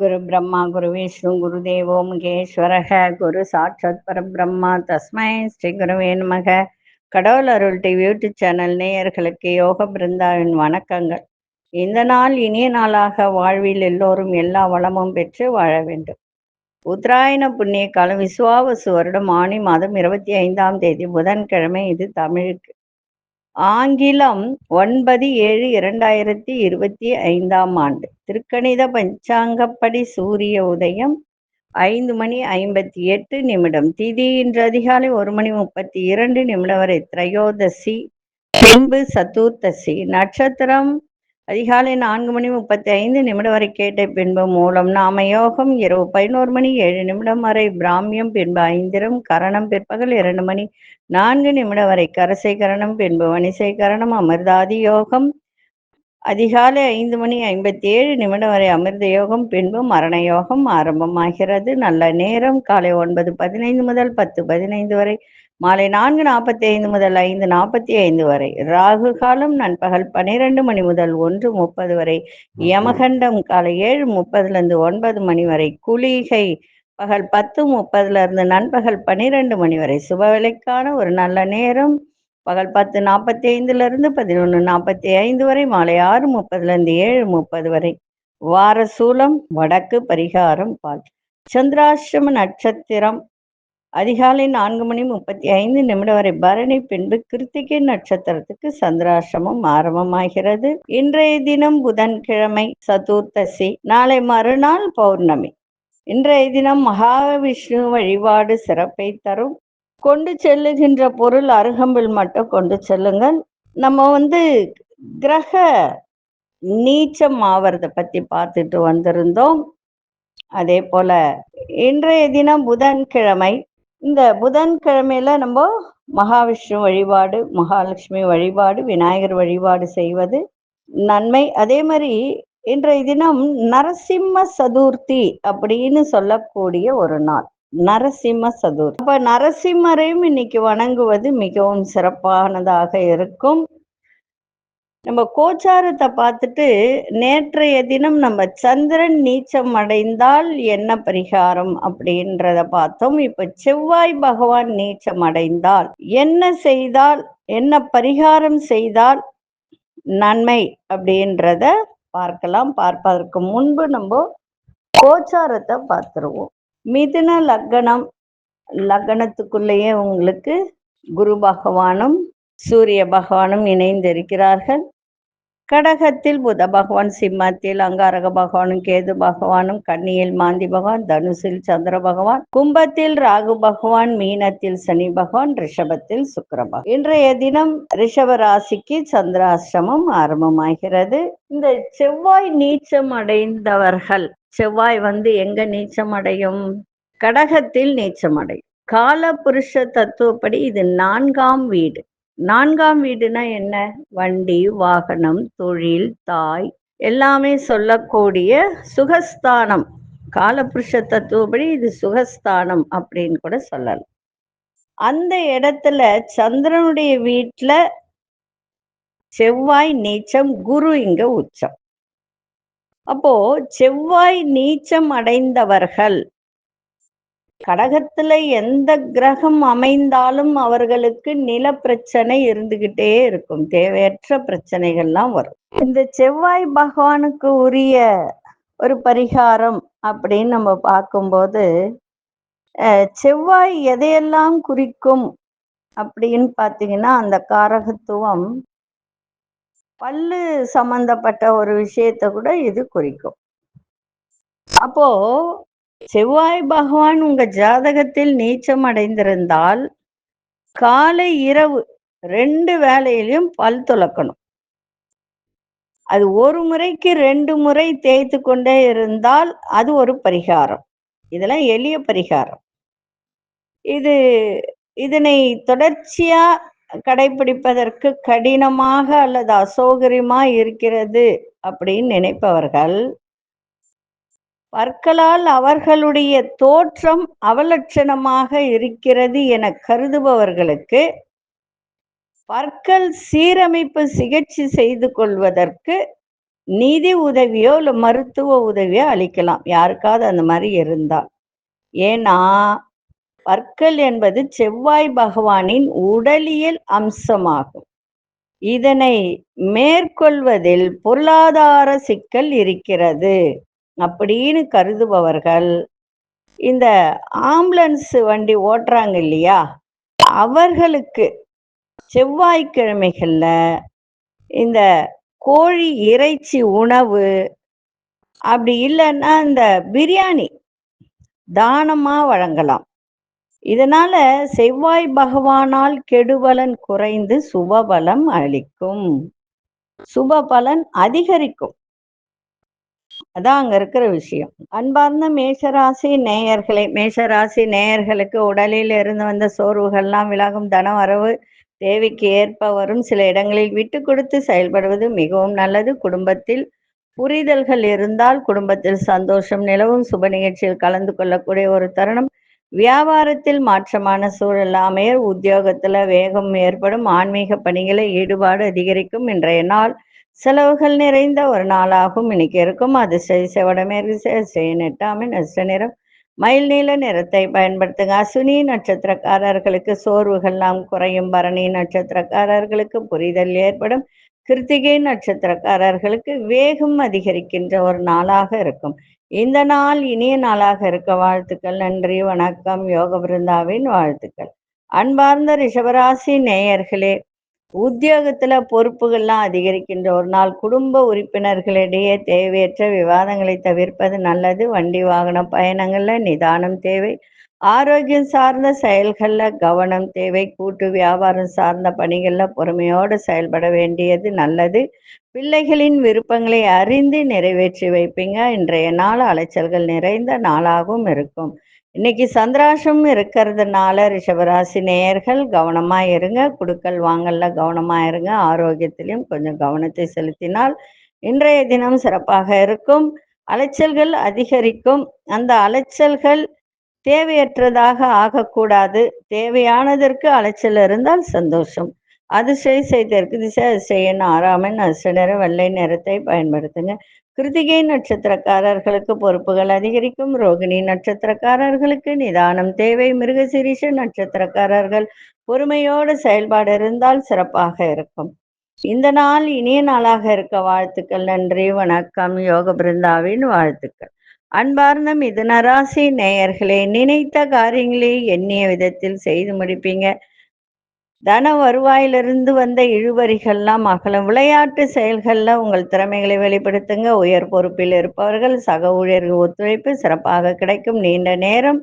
குரு பிரம்மா குரு விஷ்ணு குரு தேவோ மகேஸ்வரக குரு சாட்சாத் பரபிரம்மா தஸ்மை ஸ்ரீ குருவே நமக. கடவுள் அருள் டிவி யூடியூப் சேனல் நேயர்களுக்கு யோக பிருந்தாவின் வணக்கங்கள். இந்த நாள் இனிய நாளாக வாழ்வில் எல்லோரும் எல்லா வளமும் பெற்று வாழ வேண்டும். உத்தராயண புண்ணிய காலம் விசுவாவசு வருடம் ஆணி மாதம் 25ஆம் தேதி புதன்கிழமை. இது தமிழுக்கு. ஆங்கிலம் 9/7/2025ஆம் ஆண்டு. திருக்கணித பஞ்சாங்கப்படி சூரிய உதயம் 5:58. திதி இன்று அதிகாலை 1:32 வரை திரையோதசி, பின்பு சதுர்த்தசி. நட்சத்திரம் அதிகாலை 4:35 வரை கேட்ட, பின்பு மூலம். நாம யோகம் இரவு 11:07 வரை பிராமியம், பின்பு ஐந்திரம். கரணம் பிற்பகல் 2:04 வரை கரசை கரணம், பின்பு வணிசை கரணம். அமிர்தாதி யோகம் அதிகாலை 5:57 வரை அமிர்த யோகம், பின்பு மரண யோகம் ஆரம்பமாகிறது. நல்ல நேரம் காலை 9:15 முதல் 10:15 வரை, மாலை 4:45 முதல் 5:45 வரை. ராகு காலம் நண்பகல் 12 மணி முதல் 1:30 வரை. யமகண்டம் காலை 7:30 9 மணி வரை. குளிகை பகல் 10:30 நண்பகல் 12 வரை. சுபவேளைக்கான ஒரு நல்ல நேரம் பகல் 10:45 11:45 வரை, மாலை 6:30 7:30 வரை. வார சூலம் வடக்கு, பரிகாரம் பால். சந்திராஷ்டம நட்சத்திரம் அதிகாலை 4:35 வரை பரணி, பின்பு கிருத்திகை நட்சத்திரத்துக்கு சந்திராஷ்டமம் ஆரம்பமாகிறது. இன்றைய தினம் புதன்கிழமை, சதுர்த்தசி. நாளை மறுநாள் பௌர்ணமி. இன்றைய தினம் மகாவிஷ்ணு வழிபாடு சிறப்பை தரும். கொண்டு செல்லுகின்ற பொருள் அருகம்பில் மட்டும் கொண்டு செல்லுங்கள். நம்ம கிரக நீச்சம் ஆவறத பத்தி பார்த்துட்டு வந்திருந்தோம். அதே போல இன்றைய தினம் புதன்கிழமை. இந்த புதன்கிழமையில நம்ம மகாவிஷ்ணு வழிபாடு, மகாலட்சுமி வழிபாடு, விநாயகர் வழிபாடு செய்வது நன்மை. அதே மாதிரி இன்றைய தினம் நரசிம்ம சதுர்த்தி அப்படின்னு சொல்லக்கூடிய ஒரு நாள், நரசிம்ம சதுர்த்தி. அப்ப நரசிம்மரையும் இன்னைக்கு வணங்குவது மிகவும் சிறப்பானதாக இருக்கும். நம்ம கோச்சாரத்தை பார்த்துட்டு நேற்றைய தினம் நம்ம சந்திரன் நீச்சம் அடைந்தால் என்ன பரிகாரம் அப்படின்றத பார்த்தோம். இப்ப செவ்வாய் பகவான் நீச்சம் அடைந்தால் என்ன செய்தால், என்ன பரிகாரம் செய்தால் நன்மை அப்படின்றத பார்க்கலாம். பார்ப்பதற்கு முன்பு நம்ம கோச்சாரத்தை பார்த்துருவோம். மிதுன லக்னம், லக்னத்துக்குள்ளேயே உங்களுக்கு குரு பகவானும் சூரிய பகவானும் இணைந்திருக்கிறார்கள். கடகத்தில் புத பகவான், சிம்மத்தில் அங்காரக பகவானும் கேது பகவானும், கன்னியில் மாந்தி பகவான், தனுசில் சந்திர பகவான், கும்பத்தில் ராகு பகவான், மீனத்தில் சனி பகவான், ரிஷபத்தில் சுக்கிர பகவான். இன்றைய தினம் ரிஷப ராசிக்கு சந்திராஷ்டமம் ஆரம்பமாகிறது. இந்த செவ்வாய் நீச்சம் அடைந்தவர்கள், செவ்வாய் எங்க நீச்சம் அடையும்? கடகத்தில் நீச்சம் அடையும். கால புருஷ தத்துவப்படி இது 4ஆம் வீடு. 4ஆம் வீடுனா என்ன? வண்டி, வாகனம், தொழில், தாய் எல்லாமே சொல்லக்கூடிய சுகஸ்தானம். காலபுருஷ தத்துவப்படி இது சுகஸ்தானம் அப்படின்னு கூட சொல்லலாம். அந்த இடத்துல சந்திரனுடைய வீட்டுல செவ்வாய் நீச்சம், குரு இங்க உச்சம். அப்போ செவ்வாய் நீச்சம் அடைந்தவர்கள் கடகத்துல எந்த கிரகம் அமைந்தாலும் அவர்களுக்கு நில பிரச்சனை இருந்துகிட்டே இருக்கும். தேவையற்ற பிரச்சனைகள்லாம் வரும். இந்த செவ்வாய் பகவானுக்கு உரிய ஒரு பரிகாரம் அப்படின்னு நம்ம பார்க்கும்போது, செவ்வாய் எதையெல்லாம் குறிக்கும் அப்படின்னு பார்த்தீங்கன்னா, அந்த காரகத்துவம் பல்லு சம்பந்தப்பட்ட ஒரு விஷயத்தை கூட இது குறிக்கும். அப்போ செவ்வாய் பகவான் உங்க ஜாதகத்தில் நீச்சம் அடைந்திருந்தால் காலை இரவு 2 வேளையிலும் பல் துலக்கணும். அது ஒரு முறைக்கு 2 முறை தேய்த்து கொண்டே இருந்தால் அது ஒரு பரிகாரம். இதெல்லாம் எளிய பரிகாரம். இதனை தொடர்ச்சியா கடைபிடிப்பதற்கு கடினமாக அல்லது அசௌகரியமா இருக்கிறது அப்படின்னு நினைப்பவர்கள், பற்களால் அவர்களுடைய தோற்றம் அவலட்சணமாக இருக்கிறது என கருதுபவர்களுக்கு பற்கள் சீரமைப்பு சிகிச்சை செய்து கொள்வதற்கு நிதி உதவியோ இல்லை மருத்துவ உதவியோ அளிக்கலாம் யாருக்காவது அந்த மாதிரி இருந்தால். ஏன்னா பற்கள் என்பது செவ்வாய் பகவானின் உடலியல் அம்சமாகும். இதனை மேற்கொள்வதில் பொருளாதார சிக்கல் இருக்கிறது அப்படின்னு கருதுபவர்கள் இந்த ஆம்புலன்ஸ் வண்டி ஓட்டுறாங்க இல்லையா, அவர்களுக்கு செவ்வாய்க்கிழமைகள்ல இந்த கோழி இறைச்சி உணவு, அப்படி இல்லைன்னா இந்த பிரியாணி தானமா வழங்கலாம். இதனால செவ்வாய் பகவானால் கெடுபலன் குறைந்து சுபபலம் அளிக்கும், சுபபலன் அதிகரிக்கும். அதான் அங்க இருக்கிற விஷயம். அன்பார்ந்த மேஷராசி நேயர்களே, மேஷராசி நேயர்களுக்கு உடலில் இருந்து வந்த சோர்வுகள்லாம் விலகும், தன வரவு தேவைக்கு ஏற்ப வரும். சில இடங்களில் விட்டு கொடுத்து செயல்படுவது மிகவும் நல்லது. குடும்பத்தில் புரிதல்கள் இருந்தால் குடும்பத்தில் சந்தோஷம் நிலவும். சுப நிகழ்ச்சியில் கலந்து கொள்ளக்கூடிய ஒரு தருணம். வியாபாரத்தில் மாற்றமான சூழல் அமைய, உத்தியோகத்துல வேகம் ஏற்படும். ஆன்மீக பணிகளை ஈடுபாடு அதிகரிக்கும். இன்றைய நாள் செலவுகள் நிறைந்த ஒரு நாளாகும் இன்னைக்கு இருக்கும். அதிர்ஷ்ட வடமேற்கு நெட்டாமின் நஷ்ட நிறம் மயில் நீல நிறத்தை பயன்படுத்துங்க. அசுனி நட்சத்திரக்காரர்களுக்கு சோர்வுகள்லாம் குறையும். பரணி நட்சத்திரக்காரர்களுக்கு புரிதல் ஏற்படும். கிருத்திகை நட்சத்திரக்காரர்களுக்கு வேகம் அதிகரிக்கின்ற ஒரு நாளாக இருக்கும். இந்த நாள் இனிய நாளாக இருக்க வாழ்த்துக்கள். நன்றி, வணக்கம். யோக பிருந்தாவின் வாழ்த்துக்கள். அன்பார்ந்த ரிஷபராசி நேயர்களே, உத்தியோகத்துல பொறுப்புகள்லாம் அதிகரிக்கின்ற ஒரு நாள். குடும்ப உறுப்பினர்களிடையே தேவையற்ற விவாதங்களை தவிர்ப்பது நல்லது. வண்டி வாகன பயணங்கள்ல நிதானம் தேவை. ஆரோக்கியம் சார்ந்த செயல்கள்ல கவனம் தேவை. கூட்டு வியாபாரம் சார்ந்த பணிகள்ல பொறுமையோடு செயல்பட வேண்டியது நல்லது. பிள்ளைகளின் விருப்பங்களை அறிந்து நிறைவேற்றி வைப்பீங்க. இன்றைய நாள் அலைச்சல்கள் நிறைந்த நாளாகவும் இருக்கும். இன்னைக்கு சந்திராசம் இருக்கிறதுனால ரிஷபராசி நேயர்கள் கவனமா இருங்க. குடுக்கல் வாங்கல்ல கவனமா இருங்க. ஆரோக்கியத்திலையும் கொஞ்சம் கவனத்தை செலுத்தினால் இன்றைய தினம் சிறப்பாக இருக்கும். அலைச்சல்கள் அதிகரிக்கும். அந்த அலைச்சல்கள் தேவையற்றதாக ஆகக்கூடாது. தேவையானதற்கு அலைச்சல் இருந்தால் சந்தோஷம். அதிசயத்திற்கு திசை அதிசயன் 6ஆம் அதிர்ஷ்ட வெள்ளை நிறத்தை பயன்படுத்துங்க. கிருத்திகை நட்சத்திரக்காரர்களுக்கு பொறுப்புகள் அதிகரிக்கும். ரோகிணி நட்சத்திரக்காரர்களுக்கு நிதானம் தேவை. மிருகசீரிஷ நட்சத்திரக்காரர்கள் பொறுமையோடு செயல்பாடு இருந்தால் சிறப்பாக இருக்கும். இந்த நாள் இனிய நாளாக இருக்க வாழ்த்துக்கள். நன்றி, வணக்கம். யோக பிருந்தாவின் வாழ்த்துக்கள். அன்பார்ந்த மிதுனராசி நேயர்களே, நினைத்த காரியங்களை எண்ணிய விதத்தில் செய்து முடிப்பீங்க. தன வருவாயிலிருந்து வந்த இழுவரிகள்லாம் அகலும். விளையாட்டு செயல்கள்ல உங்கள் திறமைகளை வெளிப்படுத்துங்க. உயர் பொறுப்பில் இருப்பவர்கள் சக ஊழியர்கள் ஒத்துழைப்பு சிறப்பாக கிடைக்கும். நீண்ட நேரம்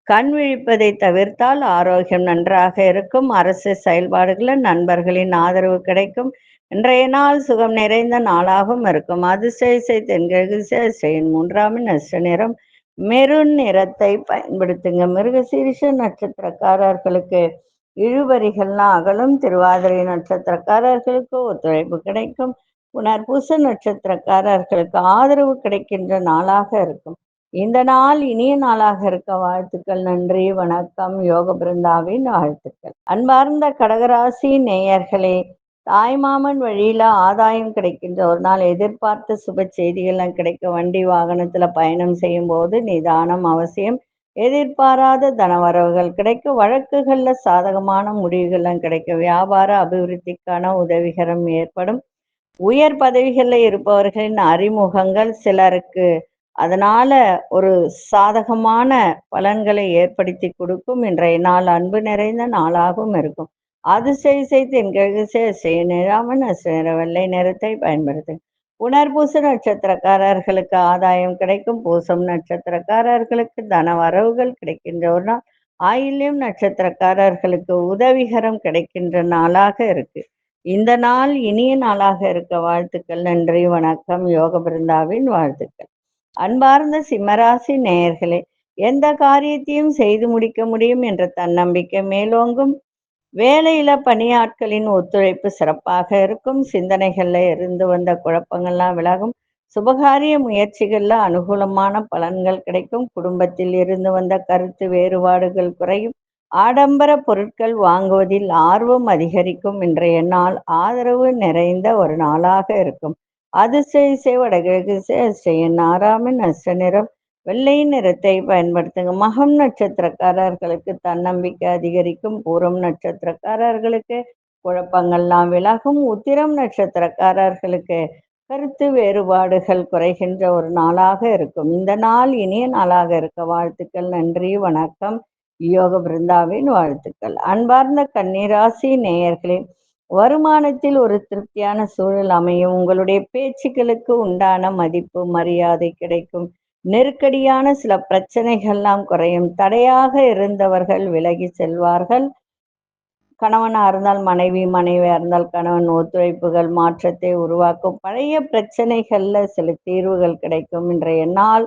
கண் விழிப்பதை தவிர்த்தால் ஆரோக்கியம் நன்றாக இருக்கும். அரசு செயல்பாடுகளில் நண்பர்களின் ஆதரவு கிடைக்கும். இன்றைய நாள் சுகம் நிறைந்த நாளாகவும் இருக்கும். அதிசய தென்கிழக்கு 3ஆம் நஷ்ட நிறம் மெரூன் நிறத்தை பயன்படுத்துங்க. மிருகசீரிஷ நட்சத்திரக்காரர்களுக்கு இழுபறிகள்லாம் அகலும். திருவாதிரை நட்சத்திரக்காரர்களுக்கு ஒத்துழைப்பு கிடைக்கும். புனர்பூச நட்சத்திரக்காரர்களுக்கு ஆதரவு கிடைக்கின்ற நாளாக இருக்கும். இந்த நாள் இனிய நாளாக இருக்க வாழ்த்துக்கள். நன்றி, வணக்கம். யோக பிருந்தாவின் வாழ்த்துக்கள். அன்பார்ந்த கடகராசி நேயர்களே, தாய்மாமன் வழியில ஆதாயம் கிடைக்கின்ற ஒரு நாள். எதிர்பார்த்த சுப செய்திகள்லாம் கிடைக்க. வண்டி வாகனத்துல பயணம் செய்யும் போது நிதானம் அவசியம். எதிர்பாராத தனவரவுகள் கிடைக்க. வழக்குகள்ல சாதகமான முடிவுகள்லாம் கிடைக்க. வியாபார அபிவிருத்திக்கான உதவிகரம் ஏற்படும். உயர் பதவிகளில் இருப்பவர்களின் அறிமுகங்கள் சிலருக்கு அதனால ஒரு சாதகமான பலன்களை ஏற்படுத்தி கொடுக்கும். இன்றைய நாள் அன்பு நிறைந்த நாளாகவும் இருக்கும். அதிசய தென்கிழக்கு நிறாமன் வெள்ளை நிறத்தை பயன்படுத்தும். புனர்பூச நட்சத்திரக்காரர்களுக்கு ஆதாயம் கிடைக்கும். பூசம் நட்சத்திரக்காரர்களுக்கு தன வரவுகள் கிடைக்கின்ற ஒரு நாள். ஆயில்யம் நட்சத்திரக்காரர்களுக்கு உதவிகரம் கிடைக்கின்ற நாளாக இருக்கு. இந்த நாள் இனிய நாளாக இருக்க வாழ்த்துக்கள். நன்றி, வணக்கம். யோக பிருந்தாவின் வாழ்த்துக்கள். அன்பார்ந்த சிம்மராசி நேயர்களே, எந்த காரியத்தையும் செய்து முடிக்க முடியும் என்ற தன்னம்பிக்கை மேலோங்கும். வேலையில பணியாட்களின் ஒத்துழைப்பு சிறப்பாக இருக்கும். சிந்தனைகள்ல இருந்து வந்த குழப்பங்கள்லாம் விலகும். சுபகாரிய முயற்சிகள்ல அனுகூலமான பலன்கள் கிடைக்கும். குடும்பத்தில் இருந்து வந்த கருத்து வேறுபாடுகள் குறையும். ஆடம்பர பொருட்கள் வாங்குவதில் ஆர்வம் அதிகரிக்கும். இன்றைய நாள் ஆதரவு நிறைந்த ஒரு நாளாக இருக்கும். அதிசய வடகிழக்கு திசை அதிசயம் 6 நட்ச நிறம் வெள்ளை நிறத்தை பயன்படுத்துங்க. மகம் நட்சத்திரக்காரர்களுக்கு தன்னம்பிக்கை அதிகரிக்கும். பூரம் நட்சத்திரக்காரர்களுக்கு குழப்பங்கள்லாம் விலகும். உத்திரம் நட்சத்திரக்காரர்களுக்கு கருத்து வேறுபாடுகள் குறைகின்ற ஒரு நாளாக இருக்கும். இந்த நாள் இனிய நாளாக இருக்க வாழ்த்துக்கள். நன்றி, வணக்கம். யோக பிருந்தாவின் வாழ்த்துக்கள். அன்பார்ந்த கன்னிராசி நேயர்களே, வருமானத்தில் ஒரு திருப்தியான சூழல் அமையும். உங்களுடைய பேச்சுக்களுக்கு உண்டான மதிப்பு மரியாதை கிடைக்கும். நெருக்கடியான சில பிரச்சனைகள்லாம் குறையும். தடையாக இருந்தவர்கள் விலகி செல்வார்கள். கணவனா இருந்தால் மனைவி, மனைவியா இருந்தால் கணவன், ஒத்துழைப்புகள் மாற்றத்தை உருவாக்கும். பழைய பிரச்சனைகள்ல சில தீர்வுகள் கிடைக்கும். இன்றைய நாள்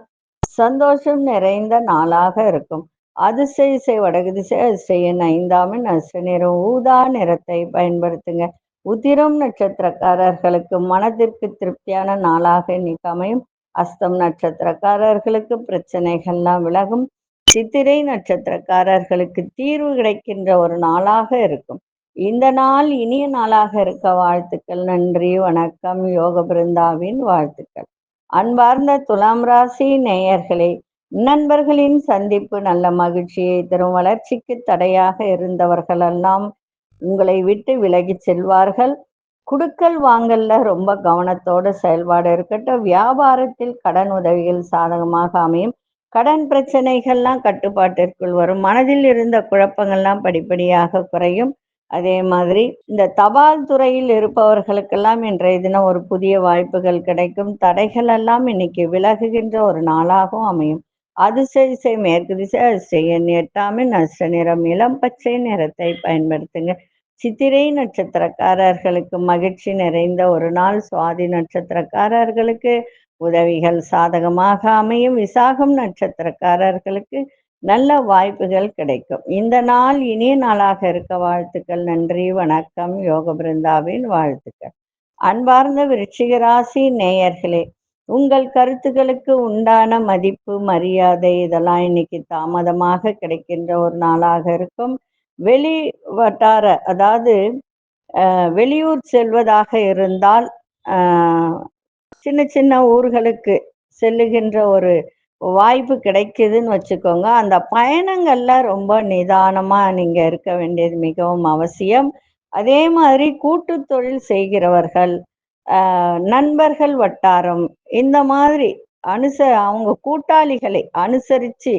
சந்தோஷம் நிறைந்த நாளாக இருக்கும். அதிசய வடகு திசை அதிசயன் 5 நட்ச நிறம் ஊதா நிறத்தை பயன்படுத்துங்க. உத்திரம் நட்சத்திரக்காரர்களுக்கு மனதிற்கு திருப்தியான நாளாக இன்னைக்கு அமையும். அஸ்தம் நட்சத்திரக்காரர்களுக்கு பிரச்சனைகள்லாம் விலகும். சித்திரை நட்சத்திரக்காரர்களுக்கு தீர்வு கிடைக்கின்ற ஒரு நாளாக இருக்கும். இந்த நாள் இனிய நாளாக இருக்க வாழ்த்துக்கள். நன்றி, வணக்கம். யோக பிருந்தாவின் வாழ்த்துக்கள். அன்பார்ந்த துலாம் ராசி நேயர்களே, நண்பர்களின் சந்திப்பு நல்ல மகிழ்ச்சியை தரும். வளர்ச்சிக்கு தடையாக இருந்தவர்களெல்லாம் உங்களை விட்டு விலகி செல்வார்கள். குடுக்கல் வாங்கல்ல ரொம்ப கவனத்தோடு செயல்பாடு இருக்கட்டும். வியாபாரத்தில் கடன் உதவிகள் சாதகமாக அமையும். கடன் பிரச்சனைகள்லாம் கட்டுப்பாட்டிற்குள் வரும். மனதில் இருந்த குழப்பங்கள்லாம் படிப்படியாக குறையும். அதே மாதிரி இந்த தபால் துறையில் இருப்பவர்களுக்கெல்லாம் இன்றைய தினம் ஒரு புதிய வாய்ப்புகள் கிடைக்கும். தடைகள் எல்லாம் இன்னைக்கு விலகுகின்ற ஒரு நாளாகவும் அமையும். அதிசய மேற்கு திசை அதிசயன் 8 நட்ச நிறம் இளம் பச்சை நிறத்தை பயன்படுத்துங்க. சித்திரை நட்சத்திரக்காரர்களுக்கு மகிழ்ச்சி நிறைந்த ஒரு நாள். சுவாதி நட்சத்திரக்காரர்களுக்கு உதவிகள் சாதகமாக அமையும். விசாகம் நட்சத்திரக்காரர்களுக்கு நல்ல வாய்ப்புகள் கிடைக்கும். இந்த நாள் இனிய நாளாக இருக்க வாழ்த்துக்கள். நன்றி, வணக்கம். யோக பிருந்தாவின் வாழ்த்துக்கள். அன்பார்ந்த விருச்சிக ராசி நேயர்களே, உங்கள் கருத்துக்களுக்கு உண்டான மதிப்பு மரியாதை இதெல்லாம் இன்னைக்கு தாமதமாக கிடைக்கின்ற ஒரு நாளாக இருக்கும். வெளி வட்டார, அதாவது வெளியூர் செல்வதாக இருந்தால் சின்ன சின்ன ஊர்களுக்கு செல்லுகின்ற ஒரு வாய்ப்பு கிடைக்குதுன்னு வச்சுக்கோங்க. அந்த பயணங்கள்ல ரொம்ப நிதானமா நீங்க இருக்க வேண்டியது மிகவும் அவசியம். அதே மாதிரி கூட்டு தொழில் செய்கிறவர்கள், நண்பர்கள் வட்டாரம், இந்த மாதிரி அவங்க கூட்டாளிகளை அனுசரித்து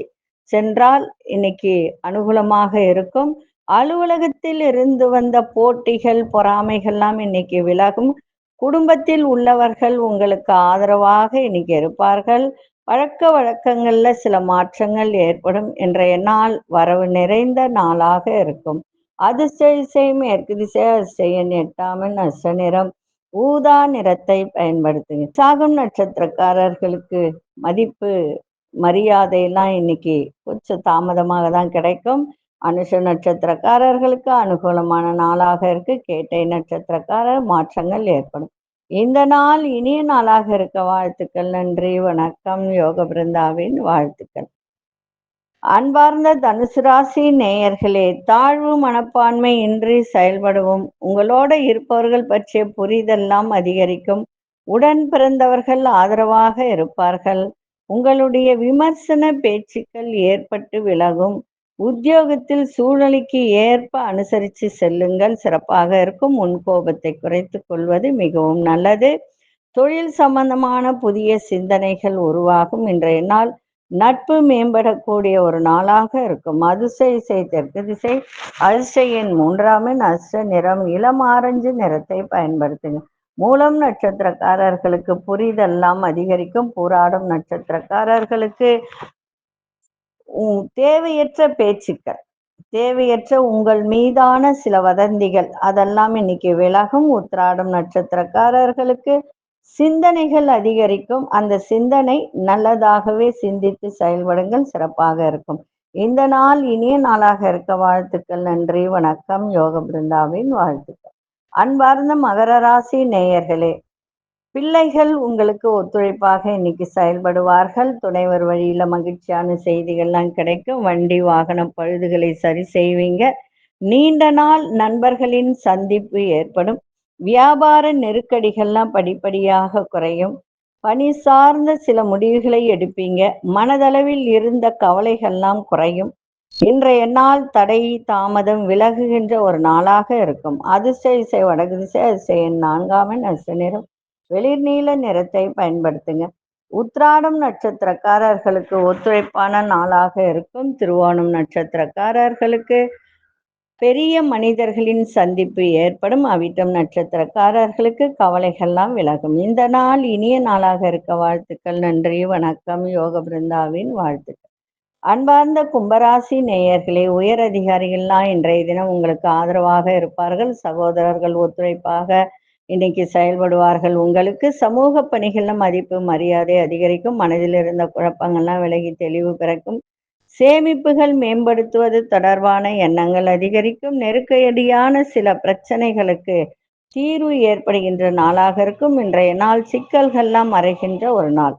சென்றால் இன்னைக்கு அனுகூலமாக இருக்கும். அலுவலகத்தில் இருந்து வந்த போட்டிகள் பொறாமைகள்லாம் இன்னைக்கு விலகும். குடும்பத்தில் உள்ளவர்கள் உங்களுக்கு ஆதரவாக இன்னைக்கு இருப்பார்கள். பழக்க வழக்கங்கள்ல சில மாற்றங்கள் ஏற்படும். இன்றைய நாள் வரவு நிறைந்த நாளாக இருக்கும். அதிசய மேற்கு திசை அதிசயன் 8 நட்ச நிறம் ஊதா நிறத்தை பயன்படுத்துங்க. சாகம் நட்சத்திரக்காரர்களுக்கு மதிப்பு மரியாதையெல்லாம் இன்னைக்கு கொஞ்சம் தாமதமாக தான் கிடைக்கும். அனுஷ நட்சத்திரக்காரர்களுக்கு அனுகூலமான நாளாக இருக்கு. கேட்டை நட்சத்திரக்காரர் மாற்றங்கள் ஏற்படும். இந்த நாள் இனிய நாளாக இருக்க வாழ்த்துக்கள். நன்றி, வணக்கம். யோக பிருந்தாவின் வாழ்த்துக்கள். அன்பார்ந்த தனுசு ராசி நேயர்களே, தாழ்வு மனப்பான்மை இன்றி செயல்படுவோம். உங்களோட இருப்பவர்கள் பற்றிய புரிதெல்லாம் அதிகரிக்கும். உடன் பிறந்தவர்கள் ஆதரவாக இருப்பார்கள். உங்களுடைய விமர்சன பேச்சுக்கள் ஏற்பட்டு விலகும். உத்தியோகத்தில் சூழ்நிலைக்கு ஏற்ப அனுசரித்து செல்லுங்கள், சிறப்பாக இருக்கும். முன்கோபத்தை குறைத்து கொள்வது மிகவும் நல்லது. தொழில் சம்பந்தமான புதிய சிந்தனைகள் உருவாகும். இன்றைய நாள் நட்பு மேம்படக்கூடிய ஒரு நாளாக இருக்கும். அதிசய தெற்கு திசை அதிசயன் 3 நட்ச நிறம் இளம் ஆரஞ்சு நிறத்தை பயன்படுத்துங்க. மூலம் நட்சத்திரக்காரர்களுக்கு புரிதெல்லாம் அதிகரிக்கும். பூராடம் நட்சத்திரக்காரர்களுக்கு தேவையற்ற பேச்சுக்கள், தேவையற்ற உங்கள் மீதான சில வதந்திகள் அதெல்லாம் இன்னைக்கு விலகும். உத்திராடம் நட்சத்திரக்காரர்களுக்கு சிந்தனைகள் அதிகரிக்கும். அந்த சிந்தனை நல்லதாகவே சிந்தித்து செயல்படுங்கள், சிறப்பாக இருக்கும். இந்த நாள் இனிய நாளாக இருக்க வாழ்த்துக்கள். நன்றி, வணக்கம். யோக பிருந்தாவின் வாழ்த்துக்கள். அன்பார்ந்த மகர ராசி நேயர்களே, பிள்ளைகள் உங்களுக்கு ஒத்துழைப்பாக இன்னைக்கு செயல்படுவார்கள். துணைவர் வழியில மகிழ்ச்சியான செய்திகள்லாம் கிடைக்கும். வண்டி வாகன பழுதுகளை சரி செய்வீங்க. நீண்ட நாள் நண்பர்களின் சந்திப்பு ஏற்படும். வியாபார நெருக்கடிகள்லாம் படிப்படியாக குறையும். பணி சார்ந்த சில முடிவுகளை எடுப்பீங்க. மனதளவில் இருந்த கவலைகள்லாம் குறையும். இன்றைய நாள் தடை தாமதம் விலகுகின்ற ஒரு நாளாக இருக்கும். அதிர்ஷ்ட இசை வடக்கு திசை, அதிர்ஷ்ட எண் 4 அதிர்ஷ்ட நிறம் வெளிர் நீல நிறத்தை பயன்படுத்துங்க. உத்திராடம் நட்சத்திரக்காரர்களுக்கு ஒத்துழைப்பான நாளாக இருக்கும். திருவோணம் நட்சத்திரக்காரர்களுக்கு பெரிய மனிதர்களின் சந்திப்பு ஏற்படும். அவிட்டம் நட்சத்திரக்காரர்களுக்கு கவலைகள்லாம் விலகும். இந்த நாள் இனிய நாளாக இருக்க வாழ்த்துக்கள். நன்றி, வணக்கம். யோக பிருந்தாவின் வாழ்த்துக்கள். அன்பார்ந்த கும்பராசி நேயர்களே, உயர் அதிகாரிகள்லாம் இன்றைய தினம் உங்களுக்கு ஆதரவாக இருப்பார்கள். சகோதரர்கள் ஒத்துழைப்பாக இன்னைக்கு செயல்படுவார்கள். உங்களுக்கு சமூக பணிகள்ல மதிப்பு மரியாதை அதிகரிக்கும். மனதில் இருந்த குழப்பங்கள்லாம் விலகி தெளிவு பிறக்கும். சேமிப்புகள் மேம்படுத்துவது தொடர்பான எண்ணங்கள் அதிகரிக்கும். நெருக்கடியான சில பிரச்சனைகளுக்கு தீர்வு ஏற்படுகின்ற நாளாக இருக்கும். இன்றைய நாள் சிக்கல்கள்லாம் மறைகின்ற ஒரு நாள்.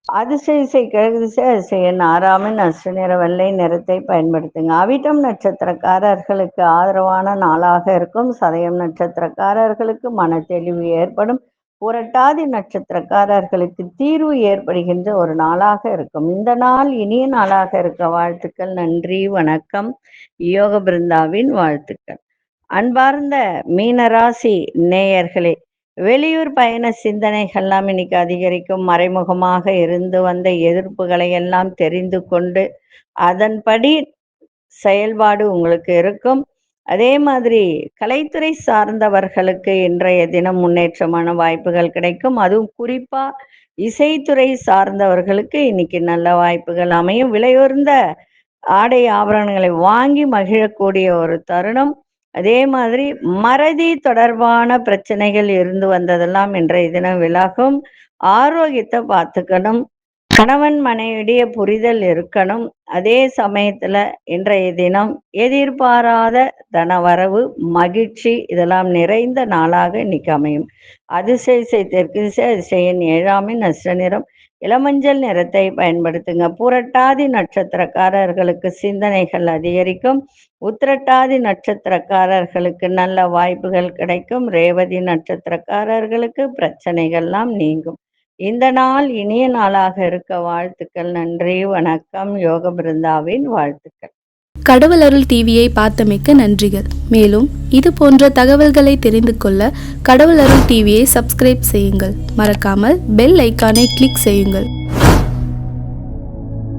அதிர்ஷ்ட இசை கிழக்கு திசை, அதிர்ஷ்ட எண் 6 அதிர்ஷ்ட நிற வெள்ளை நிறத்தை பயன்படுத்துங்க. அவிட்டம் நட்சத்திரக்காரர்களுக்கு ஆதரவான நாளாக இருக்கும். சதயம் நட்சத்திரக்காரர்களுக்கு மன தெளிவு ஏற்படும். புரட்டாதி நட்சத்திரக்காரர்களுக்கு தீர்வு ஏற்படுகின்ற ஒரு நாளாக இருக்கும். இந்த நாள் இனிய நாளாக இருக்க வாழ்த்துக்கள். நன்றி, வணக்கம். யோக பிருந்தாவின் வாழ்த்துக்கள். அன்பார்ந்த மீனராசி நேயர்களே, வெளியூர் பயண சிந்தனைகள்லாம் இன்னைக்கு அதிகரிக்கும். மறைமுகமாக இருந்து வந்த எதிர்ப்புகளை எல்லாம் தெரிந்து கொண்டு அதன்படி செயல்பாடு உங்களுக்கு இருக்கும். அதே மாதிரி கலைத்துறை சார்ந்தவர்களுக்கு இன்றைய தினம் முன்னேற்றமான வாய்ப்புகள் கிடைக்கும். அதுவும் குறிப்பா இசைத்துறை சார்ந்தவர்களுக்கு இன்னைக்கு நல்ல வாய்ப்புகள் அமையும். விலையுயர்ந்த ஆடை ஆபரணங்களை வாங்கி மகிழக்கூடிய ஒரு தருணம். அதே மாதிரி மறதி தொடர்பான பிரச்சனைகள் இருந்து வந்ததெல்லாம் இன்றைய தினம் விலகும். ஆரோக்கியத்தை பார்த்துக்கணும். கணவன் மனைவிடைய புரிதல் இருக்கணும். அதே சமயத்துல இன்றைய தினம் எதிர்பாராத தனவரவு, மகிழ்ச்சி இதெல்லாம் நிறைந்த நாளாக இன்னைக்கு அமையும். அதிர்ஷ்ட இசை தெற்கு திசை, அதிர்ஷ்ட எண் 7 அதிர்ஷ்ட நிறம் இளமஞ்சள் நிறத்தை பயன்படுத்துங்க. புரட்டாதி நட்சத்திரக்காரர்களுக்கு சிந்தனைகள் அதிகரிக்கும். உத்திரட்டாதி நட்சத்திரக்காரர்களுக்கு நல்ல வாய்ப்புகள் கிடைக்கும். ரேவதி நட்சத்திரக்காரர்களுக்கு பிரச்சனைகள்லாம் நீங்கும். இந்த நாள் இனிய நாளாக இருக்க வாழ்த்துக்கள். நன்றி, வணக்கம். யோக பிருந்தாவின் வாழ்த்துக்கள். கடவுள் அருள் டிவியை பார்த்தமைக்க நன்றிகள். மேலும் இது போன்ற தகவல்களை தெரிந்து கொள்ள கடவுள் அருள் டிவியை சப்ஸ்கிரைப் செய்யுங்கள். மறக்காமல் பெல் ஐக்கானை கிளிக் செய்யுங்கள்.